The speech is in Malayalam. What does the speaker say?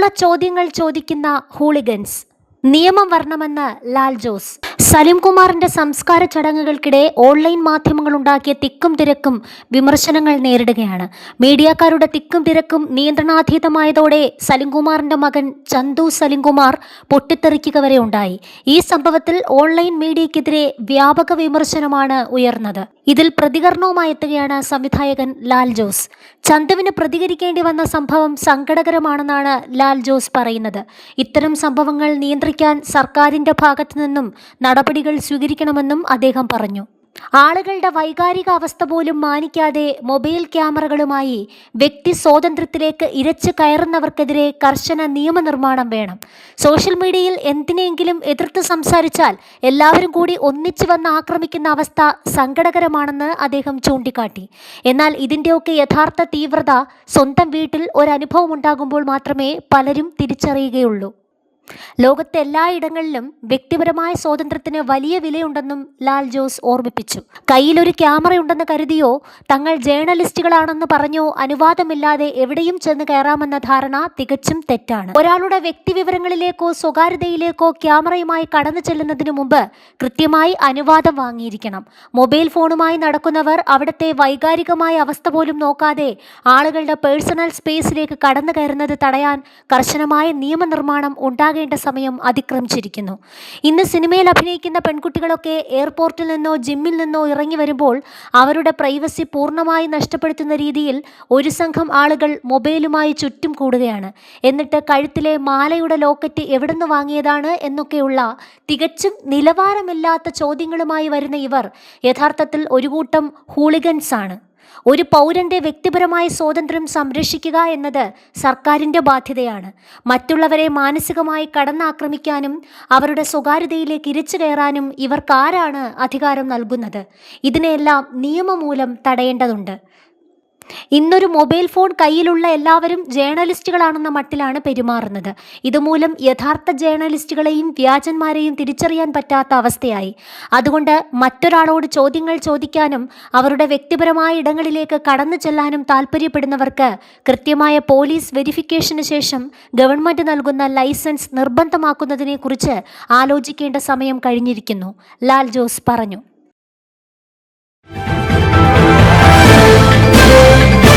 ആഗോള ചോദ്യങ്ങൾ ചോദിക്കുന്ന ഹൂളിഗൻസ്. നിയമം വരണമെന്ന് ലാൽ ജോസ്. സലിംകുമാറിന്റെ സംസ്കാര ചടങ്ങുകൾക്കിടെ ഓൺലൈൻ മാധ്യമങ്ങൾ ഉണ്ടാക്കിയ തിക്കും തിരക്കും വിമർശനങ്ങൾ നേരിടുകയാണ്. മീഡിയക്കാരുടെ തിക്കും തിരക്കും നിയന്ത്രണാതീതമായതോടെ സലിംകുമാറിന്റെ മകൻ ചന്തു സലിംകുമാർ പൊട്ടിത്തെറിക്കുക വരെ ഉണ്ടായി. ഈ സംഭവത്തിൽ ഓൺലൈൻ മീഡിയക്കെതിരെ വ്യാപക വിമർശനമാണ് ഉയർന്നത്. ഇതിൽ പ്രതികരണവുമായി എത്തുകയാണ് സംവിധായകൻ ലാൽ ജോസ്. ചന്തുവിന് പ്രതികരിക്കേണ്ടി വന്ന സംഭവം സങ്കടകരമാണെന്നാണ് ലാൽ ജോസ് പറയുന്നത്. ഇത്തരം സംഭവങ്ങൾ നിയന്ത്രിക്കാൻ സർക്കാരിന്റെ ഭാഗത്തു നിന്നും നടപടികൾ സ്വീകരിക്കണമെന്നും അദ്ദേഹം പറഞ്ഞു. ആളുകളുടെ വൈകാരിക അവസ്ഥ പോലും മാനിക്കാതെ മൊബൈൽ ക്യാമറകളുമായി വ്യക്തി സ്വാതന്ത്ര്യത്തിലേക്ക് ഇരച്ചു കയറുന്നവർക്കെതിരെ കർശന നിയമനിർമ്മാണം വേണം. സോഷ്യൽ മീഡിയയിൽ എന്തിനെങ്കിലും എതിർത്ത് സംസാരിച്ചാൽ എല്ലാവരും കൂടി ഒന്നിച്ചു വന്ന് ആക്രമിക്കുന്ന അവസ്ഥ സങ്കടകരമാണെന്ന് അദ്ദേഹം ചൂണ്ടിക്കാട്ടി. എന്നാൽ ഇതിൻ്റെയൊക്കെ യഥാർത്ഥ തീവ്രത സ്വന്തം വീട്ടിൽ ഒരനുഭവം ഉണ്ടാകുമ്പോൾ മാത്രമേ പലരും തിരിച്ചറിയുകയുള്ളൂ. ലോകത്തെ എല്ലായിടങ്ങളിലും വ്യക്തിപരമായ സ്വാതന്ത്ര്യത്തിന് വലിയ വിലയുണ്ടെന്നും ലാൽ ജോസ് ഓർമ്മിപ്പിച്ചു. കയ്യിലൊരു ക്യാമറയുണ്ടെന്ന് കരുതിയോ തങ്ങൾ ജേർണലിസ്റ്റുകളാണെന്ന് പറഞ്ഞോ അനുവാദമില്ലാതെ എവിടെയും ചെന്ന് കയറാമെന്ന ധാരണ തികച്ചും തെറ്റാണ്. ഒരാളുടെ വ്യക്തിവിവരങ്ങളിലേക്കോ സ്വകാര്യതയിലേക്കോ ക്യാമറയുമായി കടന്നു ചെല്ലുന്നതിന് മുമ്പ് കൃത്യമായി അനുവാദം വാങ്ങിയിരിക്കണം. മൊബൈൽ ഫോണുമായി നടക്കുന്നവർ അവിടുത്തെ വൈകാരികമായ അവസ്ഥ പോലും നോക്കാതെ ആളുകളുടെ പേഴ്സണൽ സ്പേസിലേക്ക് കടന്നു കയറുന്നത് തടയാൻ കർശനമായ നിയമനിർമ്മാണം ഉണ്ടാകേണ്ട സമയം അതിക്രമിച്ചിരിക്കുന്നു. ഇന്ന് സിനിമയിൽ അഭിനയിക്കുന്ന പെൺകുട്ടികളൊക്കെ എയർപോർട്ടിൽ നിന്നോ ജിമ്മിൽ നിന്നോ ഇറങ്ങി വരുമ്പോൾ അവരുടെ പ്രൈവസി പൂർണ്ണമായി നഷ്ടപ്പെടുത്തുന്ന രീതിയിൽ ഒരു സംഘം ആളുകൾ മൊബൈലുമായി ചുറ്റും കൂടുകയാണ്. എന്നിട്ട് കഴുത്തിലെ മാലയുടെ ലോക്കറ്റ് എവിടുന്ന് വാങ്ങിയതാണ് എന്നൊക്കെയുള്ള തികച്ചും നിലവാരമില്ലാത്ത ചോദ്യങ്ങളുമായി വരുന്ന ഇവർ യഥാർത്ഥത്തിൽ ഒരു കൂട്ടം ഹൂളിഗൻസ് ആണ്. ഒരു പൗരന്റെ വ്യക്തിപരമായ സ്വാതന്ത്ര്യം സംരക്ഷിക്കുക എന്നത് സർക്കാരിൻ്റെ ബാധ്യതയാണ്. മറ്റുള്ളവരെ മാനസികമായി കടന്നാക്രമിക്കാനും അവരുടെ സ്വകാര്യതയിലേക്ക് ഇരച്ചു കയറാനും ഇവർക്കാരാണ് അധികാരം നൽകുന്നത്? ഇതിനെല്ലാം നിയമമൂലം തടയേണ്ടതുണ്ട്. ഇന്നൊരു മൊബൈൽ ഫോൺ കയ്യിലുള്ള എല്ലാവരും ജേർണലിസ്റ്റുകളാണെന്ന മട്ടിലാണ് പെരുമാറുന്നത്. ഇതുമൂലം യഥാർത്ഥ ജേർണലിസ്റ്റുകളെയും വ്യാജന്മാരെയും തിരിച്ചറിയാൻ പറ്റാത്ത അവസ്ഥയായി. അതുകൊണ്ട് മറ്റൊരാളോട് ചോദ്യങ്ങൾ ചോദിക്കാനും അവരുടെ വ്യക്തിപരമായ ഇടങ്ങളിലേക്ക് കടന്നു ചെല്ലാനും താല്പര്യപ്പെടുന്നവർക്ക് കൃത്യമായ പോലീസ് വെരിഫിക്കേഷന് ശേഷം ഗവൺമെൻറ് നൽകുന്ന ലൈസൻസ് നിർബന്ധമാക്കുന്നതിനെക്കുറിച്ച് ആലോചിക്കേണ്ട സമയം കഴിഞ്ഞിരിക്കുന്നു, ലാൽ ജോസ് പറഞ്ഞു.